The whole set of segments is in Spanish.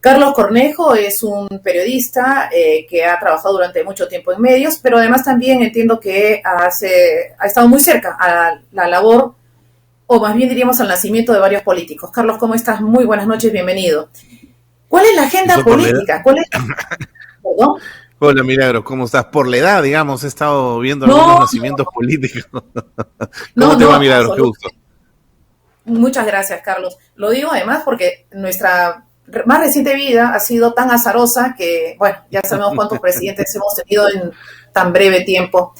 Carlos Cornejo es un periodista que ha trabajado durante mucho tiempo en medios, pero además también entiendo que ha estado muy cerca a la labor, o más bien diríamos al nacimiento de varios políticos. Carlos, ¿cómo estás? Muy buenas noches, bienvenido. ¿Cuál es la agenda política? ¿Cuál es? ¿Perdón? Hola, Milagros, ¿cómo estás? Por la edad, digamos, he estado viendo algunos nacimientos políticos. ¿Cómo te va, Milagros? Qué gusto. Muchas gracias, Carlos. Lo digo además porque nuestra más reciente vida ha sido tan azarosa que, bueno, ya sabemos cuántos presidentes hemos tenido en tan breve tiempo.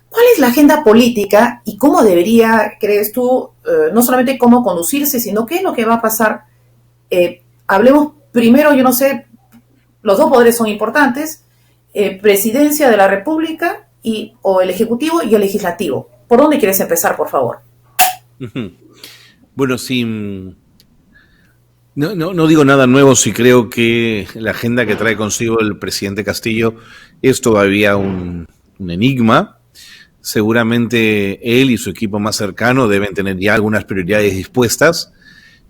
¿Cuál es la agenda política y cómo debería, crees tú, no solamente cómo conducirse, sino qué es lo que va a pasar? Hablemos primero, yo no sé, los dos poderes son importantes, presidencia de la República o el Ejecutivo y el Legislativo. ¿Por dónde quieres empezar, por favor? Bueno, sí. No digo nada nuevo si creo que la agenda que trae consigo el presidente Castillo es todavía un enigma. Seguramente él y su equipo más cercano deben tener ya algunas prioridades dispuestas,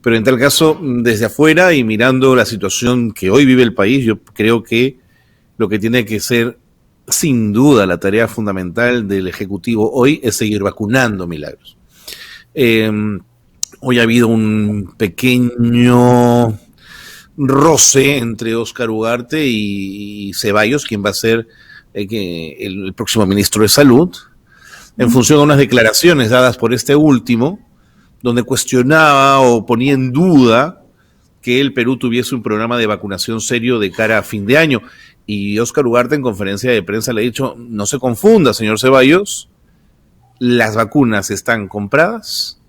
pero en tal caso, desde afuera y mirando la situación que hoy vive el país, yo creo que lo que tiene que ser, sin duda, la tarea fundamental del Ejecutivo hoy es seguir vacunando, Milagros. Hoy ha habido un pequeño roce entre Óscar Ugarte y Ceballos, quien va a ser el próximo ministro de Salud, en función a unas declaraciones dadas por este último, donde cuestionaba o ponía en duda que el Perú tuviese un programa de vacunación serio de cara a fin de año. Y Óscar Ugarte en conferencia de prensa le ha dicho, no se confunda, señor Ceballos, las vacunas están compradas,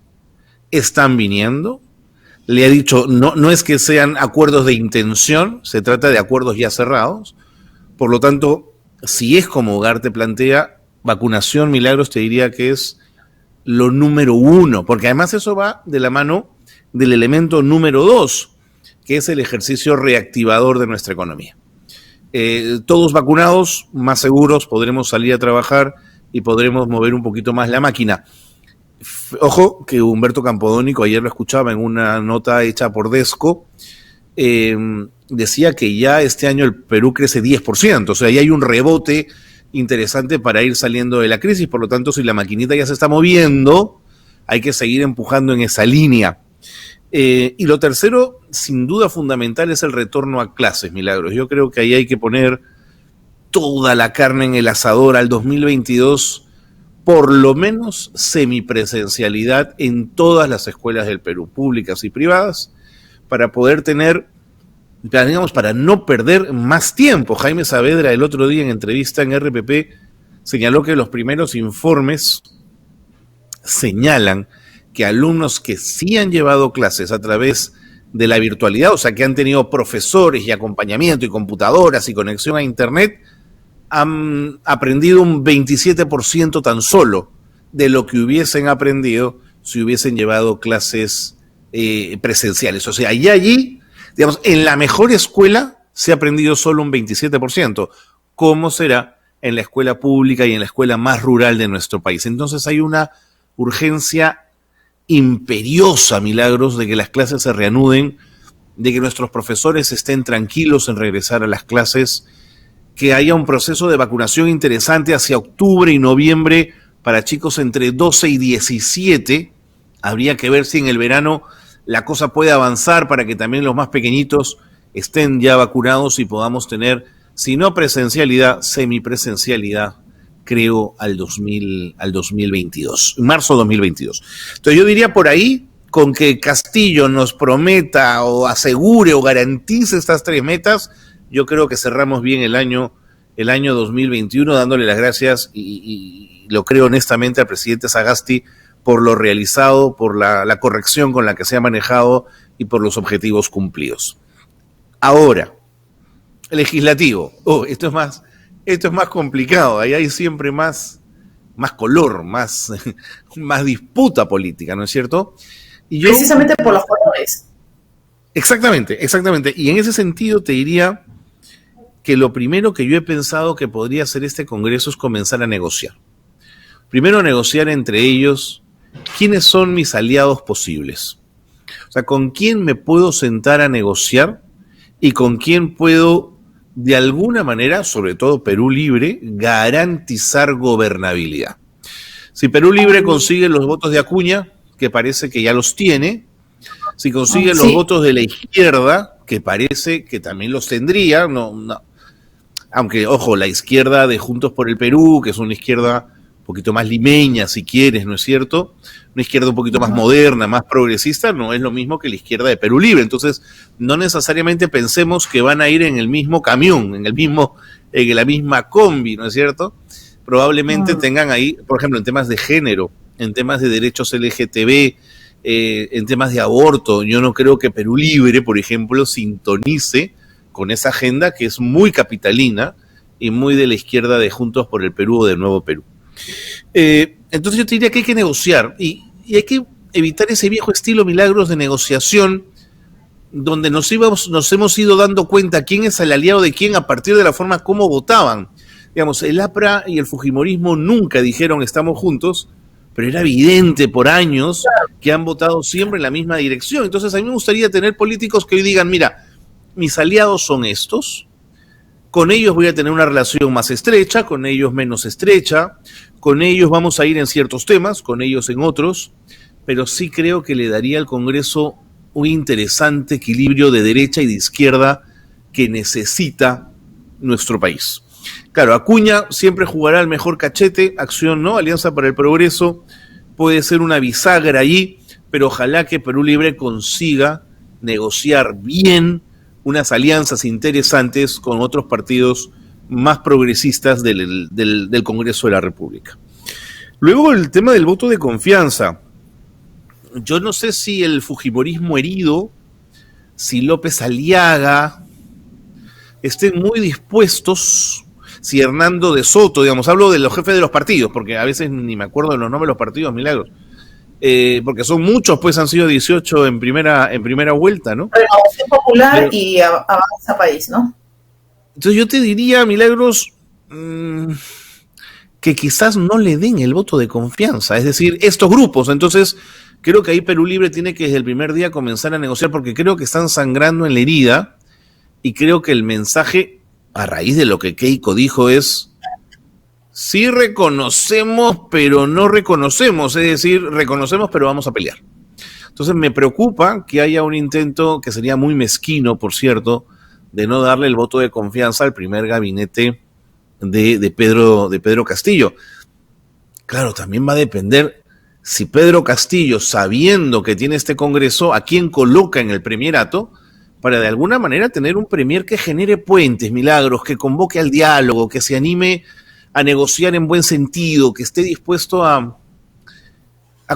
están viniendo. Le ha dicho, no es que sean acuerdos de intención, se trata de acuerdos ya cerrados. Por lo tanto, si es como Ugarte plantea, vacunación, Milagros, te diría que es lo número uno, porque además eso va de la mano del elemento número 2, que es el ejercicio reactivador de nuestra economía. Todos vacunados, más seguros, podremos salir a trabajar y podremos mover un poquito más la máquina. Ojo que Humberto Campodónico, ayer lo escuchaba en una nota hecha por Desco, decía que ya este año el Perú crece 10%, o sea, ya hay un rebote interesante para ir saliendo de la crisis. Por lo tanto, si la maquinita ya se está moviendo, hay que seguir empujando en esa línea. Y lo tercero, sin duda fundamental, es el retorno a clases, Milagros. Yo creo que ahí hay que poner toda la carne en el asador al 2022, por lo menos semipresencialidad en todas las escuelas del Perú, públicas y privadas, para poder tener, digamos, para no perder más tiempo. Jaime Saavedra el otro día en entrevista en RPP señaló que los primeros informes señalan que alumnos que sí han llevado clases a través de la virtualidad, o sea, que han tenido profesores y acompañamiento y computadoras y conexión a internet, han aprendido un 27% tan solo de lo que hubiesen aprendido si hubiesen llevado clases presenciales. O sea, y allí, digamos, en la mejor escuela se ha aprendido solo un 27%. ¿Cómo será en la escuela pública y en la escuela más rural de nuestro país? Entonces hay una urgencia imperiosa, Milagros, de que las clases se reanuden, de que nuestros profesores estén tranquilos en regresar a las clases, que haya un proceso de vacunación interesante hacia octubre y noviembre para chicos entre 12 y 17. Habría que ver si en el verano la cosa puede avanzar para que también los más pequeñitos estén ya vacunados y podamos tener, si no presencialidad, semipresencialidad, creo, al 2022, marzo 2022. Entonces yo diría por ahí, con que Castillo nos prometa o asegure o garantice estas tres metas, yo creo que cerramos bien el año 2021, dándole las gracias y lo creo honestamente al presidente Sagasti por lo realizado, por la corrección con la que se ha manejado y por los objetivos cumplidos. Ahora, el legislativo. Esto es más complicado. Ahí hay siempre más color, más disputa política, ¿no es cierto? Y yo, precisamente por los colores. Exactamente. Y en ese sentido te diría que lo primero que yo he pensado que podría hacer este Congreso es comenzar a negociar. Primero negociar entre ellos quiénes son mis aliados posibles. O sea, con quién me puedo sentar a negociar y con quién puedo, de alguna manera, sobre todo Perú Libre, garantizar gobernabilidad. Si Perú Libre consigue los votos de Acuña, que parece que ya los tiene, si consigue los votos de la izquierda, que parece que también los tendría, aunque, ojo, la izquierda de Juntos por el Perú, que es una izquierda un poquito más limeña, si quieres, ¿no es cierto? Una izquierda un poquito más moderna, más progresista, no es lo mismo que la izquierda de Perú Libre. Entonces, no necesariamente pensemos que van a ir en el mismo camión, en la misma combi, ¿no es cierto? Probablemente tengan ahí, por ejemplo, en temas de género, en temas de derechos LGTB, en temas de aborto. Yo no creo que Perú Libre, por ejemplo, sintonice con esa agenda que es muy capitalina y muy de la izquierda de Juntos por el Perú o de Nuevo Perú. Entonces yo te diría que hay que negociar y hay que evitar ese viejo estilo Milagros de negociación donde nos hemos ido dando cuenta quién es el aliado de quién a partir de la forma como votaban. Digamos, el APRA y el fujimorismo nunca dijeron estamos juntos, pero era evidente por años que han votado siempre en la misma dirección. Entonces a mí me gustaría tener políticos que hoy digan, mira, mis aliados son estos, con ellos voy a tener una relación más estrecha, con ellos menos estrecha, con ellos vamos a ir en ciertos temas, con ellos en otros, pero sí creo que le daría al Congreso un interesante equilibrio de derecha y de izquierda que necesita nuestro país. Claro, Acuña siempre jugará el mejor cachete, Acción no, Alianza para el Progreso puede ser una bisagra allí, pero ojalá que Perú Libre consiga negociar bien unas alianzas interesantes con otros partidos más progresistas del Congreso de la República. Luego el tema del voto de confianza. Yo no sé si el fujimorismo herido, si López Aliaga estén muy dispuestos, si Hernando de Soto, digamos, hablo de los jefes de los partidos, porque a veces ni me acuerdo de los nombres de los partidos, Milagros, porque son muchos, pues han sido 18 en primera vuelta, ¿no? Renovación Popular y Avanza País, ¿no? Entonces yo te diría, Milagros, que quizás no le den el voto de confianza, es decir, estos grupos. Entonces creo que ahí Perú Libre tiene que desde el primer día comenzar a negociar, porque creo que están sangrando en la herida, y creo que el mensaje, a raíz de lo que Keiko dijo, es sí reconocemos, pero no reconocemos, es decir, reconocemos, pero vamos a pelear. Entonces me preocupa que haya un intento, que sería muy mezquino, por cierto, de no darle el voto de confianza al primer gabinete de Pedro Castillo. Claro, también va a depender si Pedro Castillo, sabiendo que tiene este Congreso, a quién coloca en el premierato, para de alguna manera tener un premier que genere puentes, Milagros, que convoque al diálogo, que se anime a negociar en buen sentido, que esté dispuesto a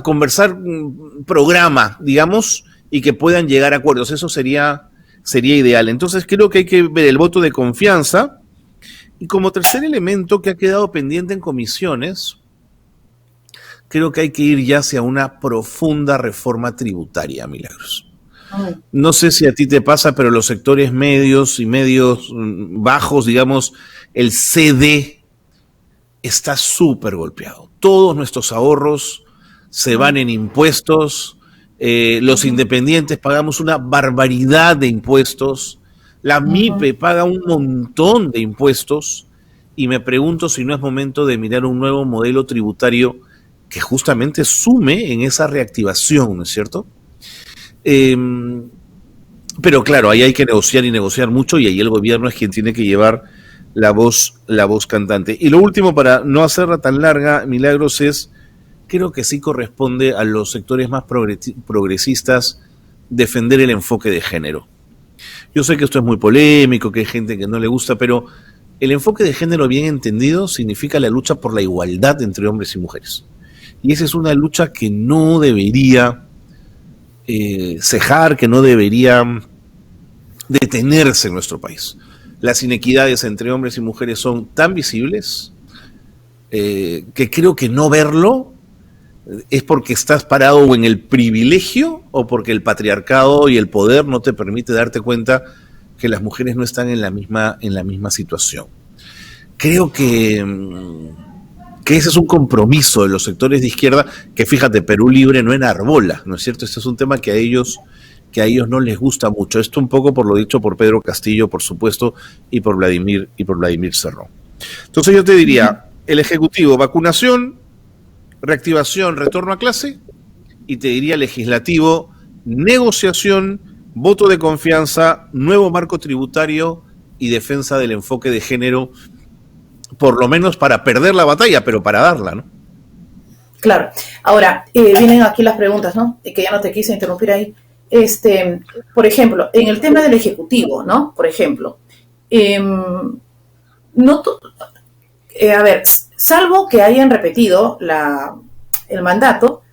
conversar programa, digamos, y que puedan llegar a acuerdos. Eso sería ideal. Entonces creo que hay que ver el voto de confianza. Y como tercer elemento que ha quedado pendiente en comisiones, creo que hay que ir ya hacia una profunda reforma tributaria, Milagros. No sé si a ti te pasa, pero los sectores medios y medios bajos, digamos, el CD está súper golpeado. Todos nuestros ahorros se van en impuestos, los independientes pagamos una barbaridad de impuestos, la MIPE paga un montón de impuestos, y me pregunto si no es momento de mirar un nuevo modelo tributario que justamente sume en esa reactivación, ¿no es cierto? Pero claro, ahí hay que negociar y negociar mucho, y ahí el gobierno es quien tiene que llevar la voz cantante. Y lo último, para no hacerla tan larga, Milagros, es, creo que sí corresponde a los sectores más progresistas defender el enfoque de género. Yo sé que esto es muy polémico, que hay gente que no le gusta, pero el enfoque de género bien entendido significa la lucha por la igualdad entre hombres y mujeres. Y esa es una lucha que no debería cejar, que no debería detenerse en nuestro país. Las inequidades entre hombres y mujeres son tan visibles que creo que no verlo es porque estás parado o en el privilegio o porque el patriarcado y el poder no te permite darte cuenta que las mujeres no están en la misma situación. Creo que ese es un compromiso de los sectores de izquierda, que fíjate, Perú Libre no enarbola, ¿no es cierto? Este es un tema que a ellos que a ellos no les gusta mucho. Esto un poco por lo dicho por Pedro Castillo, por supuesto, y por Vladimir Cerrón. Entonces yo te diría, el Ejecutivo, vacunación, reactivación, retorno a clase, y te diría legislativo, negociación, voto de confianza, nuevo marco tributario y defensa del enfoque de género, por lo menos para perder la batalla, pero para darla, ¿no? Claro. Ahora, vienen aquí las preguntas, ¿no? Que ya no te quise interrumpir ahí. Por ejemplo, en el tema del Ejecutivo, ¿no? Por ejemplo, a ver, salvo que hayan repetido el mandato,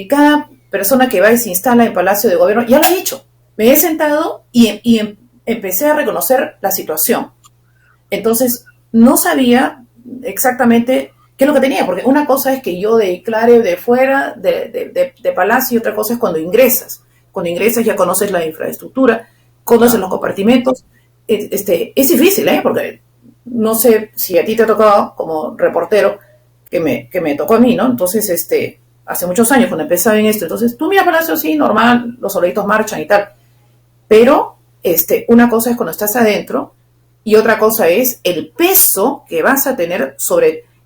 cada persona que va y se instala en Palacio de Gobierno, ya lo he hecho. Me he sentado y empecé a reconocer la situación. Entonces, no sabía exactamente qué es lo que tenía, porque una cosa es que yo declare de fuera de Palacio y otra cosa es cuando ingresas. Cuando ingresas ya conoces la infraestructura, conoces los compartimentos. Es difícil, porque no sé si a ti te ha tocado como reportero, que me tocó a mí, ¿no? Entonces, hace muchos años cuando empezaba en esto, entonces tú miras Palacio, sí, normal, los soldaditos marchan y tal, pero una cosa es cuando estás adentro y otra cosa es el peso que vas a tener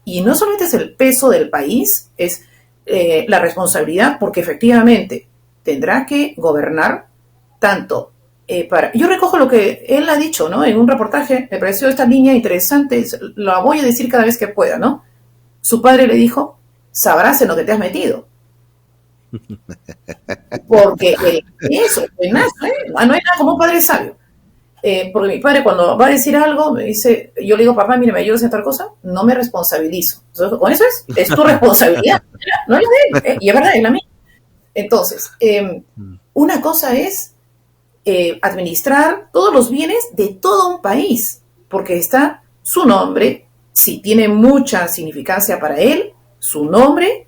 y no solamente es el peso del país, es la responsabilidad, porque efectivamente tendrá que gobernar tanto yo recojo lo que él ha dicho, ¿no? En un reportaje, me pareció esta línea interesante, la voy a decir cada vez que pueda, ¿no? Su padre le dijo, sabrás en lo que te has metido. Porque eso, no hay nada como un padre sabio. Porque mi padre cuando va a decir algo, me dice, yo le digo, papá, mire, ¿me ayudas en tal cosa? No me responsabilizo. Entonces, con eso es tu responsabilidad, no es de él, y es verdad, es la mía. Entonces, una cosa es administrar todos los bienes de todo un país, porque está su nombre, si tiene mucha significancia para él, su nombre,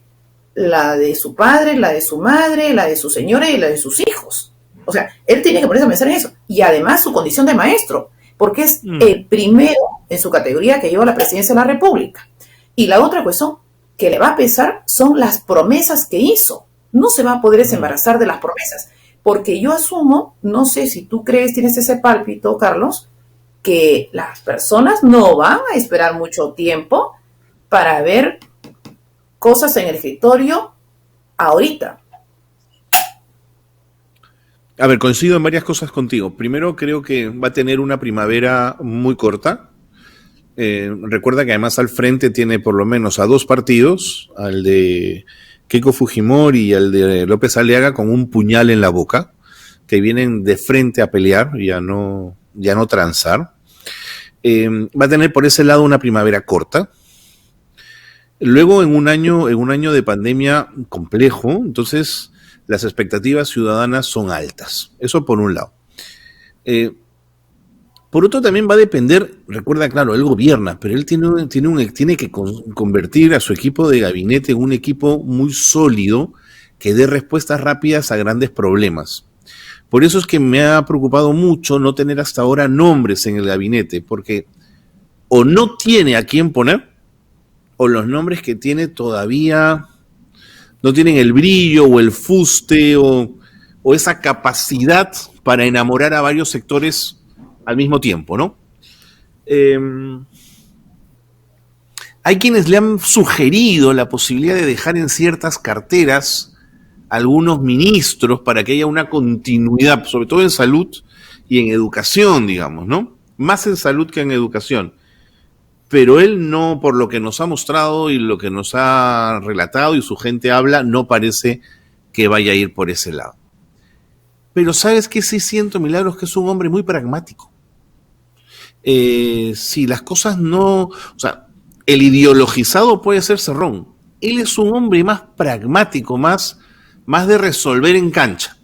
la de su padre, la de su madre, la de su señora y la de sus hijos. O sea, él tiene que ponerse a pensar en eso. Y además su condición de maestro, porque es el primero en su categoría que lleva la presidencia de la República. Y la otra cuestión que le va a pesar son las promesas que hizo. No se va a poder desembarazar de las promesas. Porque yo asumo, no sé si tú crees, tienes ese pálpito, Carlos, que las personas no van a esperar mucho tiempo para ver cosas en el escritorio ahorita. A ver, coincido en varias cosas contigo. Primero, creo que va a tener una primavera muy corta. Recuerda que además al frente tiene por lo menos a dos partidos, al de Keiko Fujimori y al de López Aliaga, con un puñal en la boca, que vienen de frente a pelear, ya no transar. Va a tener por ese lado una primavera corta. Luego, en un año de pandemia complejo, entonces las expectativas ciudadanas son altas. Eso por un lado. Por otro, también va a depender, recuerda, claro, él gobierna, pero él tiene que convertir a su equipo de gabinete en un equipo muy sólido que dé respuestas rápidas a grandes problemas. Por eso es que me ha preocupado mucho no tener hasta ahora nombres en el gabinete, porque o no tiene a quién poner, o los nombres que tiene todavía no tienen el brillo o el fuste o esa capacidad para enamorar a varios sectores al mismo tiempo, ¿no? Hay quienes le han sugerido la posibilidad de dejar en ciertas carteras algunos ministros para que haya una continuidad, sobre todo en salud y en educación, digamos, ¿no? Más en salud que en educación. Pero él no, por lo que nos ha mostrado y lo que nos ha relatado y su gente habla, no parece que vaya a ir por ese lado. Pero ¿sabes qué? Sí siento, Milagros, que es un hombre muy pragmático. Si las cosas no... O sea, el ideologizado puede ser Cerrón. Él es un hombre más pragmático, más de resolver en cancha.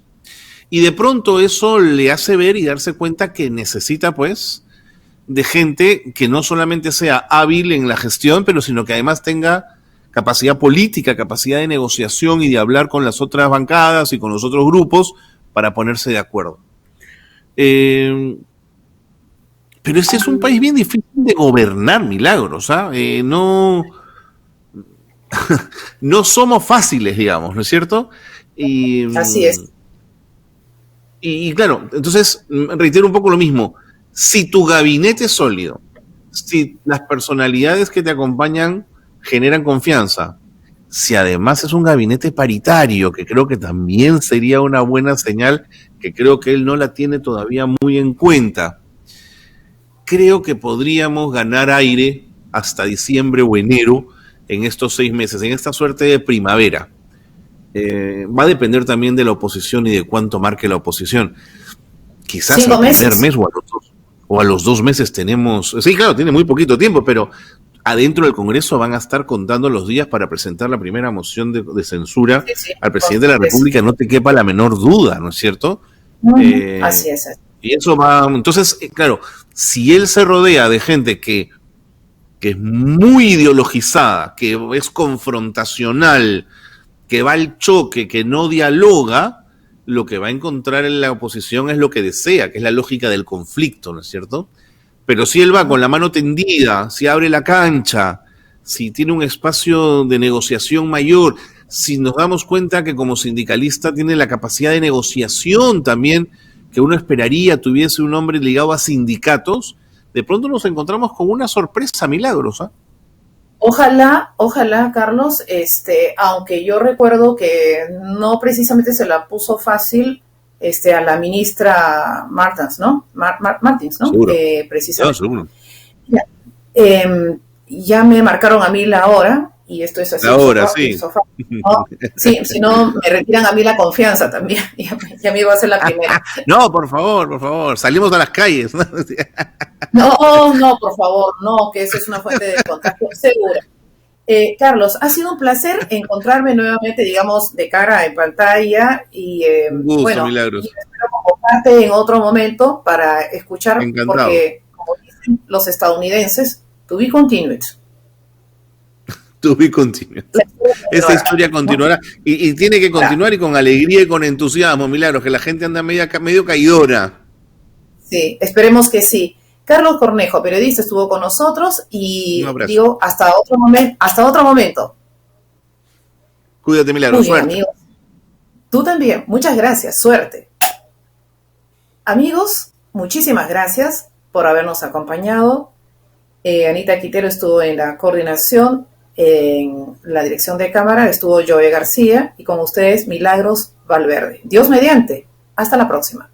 Y de pronto eso le hace ver y darse cuenta que necesita, pues, de gente que no solamente sea hábil en la gestión, pero sino que además tenga capacidad política, capacidad de negociación y de hablar con las otras bancadas y con los otros grupos para ponerse de acuerdo. Pero ese es un país bien difícil de gobernar, Milagros, ¿eh? No somos fáciles, digamos, ¿no es cierto? Así es. Y claro, entonces reitero un poco lo mismo. Si tu gabinete es sólido, si las personalidades que te acompañan generan confianza, si además es un gabinete paritario, que creo que también sería una buena señal, que creo que él no la tiene todavía muy en cuenta, creo que podríamos ganar aire hasta diciembre o enero en estos 6 meses, en esta suerte de primavera. Va a depender también de la oposición y de cuánto marque la oposición. Quizás al primer mes o a los 2 meses tenemos... Sí, claro, tiene muy poquito tiempo, pero adentro del Congreso van a estar contando los días para presentar la primera moción de censura al presidente de la República, no te quepa la menor duda, ¿no es cierto? Así es. Y eso va... Entonces, claro, si él se rodea de gente que es muy ideologizada, que es confrontacional, que va al choque, que no dialoga, lo que va a encontrar en la oposición es lo que desea, que es la lógica del conflicto, ¿no es cierto? Pero si él va con la mano tendida, si abre la cancha, si tiene un espacio de negociación mayor, si nos damos cuenta que como sindicalista tiene la capacidad de negociación también, que uno esperaría tuviese un hombre ligado a sindicatos, de pronto nos encontramos con una sorpresa, Milagros, ¿eh? Ojalá, Carlos, aunque yo recuerdo que no precisamente se la puso fácil a la ministra Martins, ¿no? Martins, ¿no? Precisamente. Seguro. Ya me marcaron a mí la hora, y esto es así. La hora, sí. ¿No? Sí, si no, me retiran a mí la confianza también. Ya me iba a ser la primera. No, por favor, salimos a las calles. No, por favor, no, que eso es una fuente de contagio segura. Carlos, ha sido un placer encontrarme nuevamente, digamos, de cara en pantalla y un gusto, bueno, Milagros. Y espero convocarte en otro momento para escuchar, Encantado. Porque, como dicen los estadounidenses, to be continued. To be continued. Esta historia continuará, ¿no? y tiene que continuar, y con alegría y con entusiasmo, Milagros, que la gente anda medio caidora. Sí, esperemos que sí. Carlos Cornejo, periodista, estuvo con nosotros y digo, hasta otro momento. Cuídate, Milagros, suerte. Amigos. Tú también, muchas gracias, suerte. Amigos, muchísimas gracias por habernos acompañado. Anita Quintero estuvo en la coordinación, en la dirección de cámara estuvo Joe García y con ustedes Milagros Valverde. Dios mediante, hasta la próxima.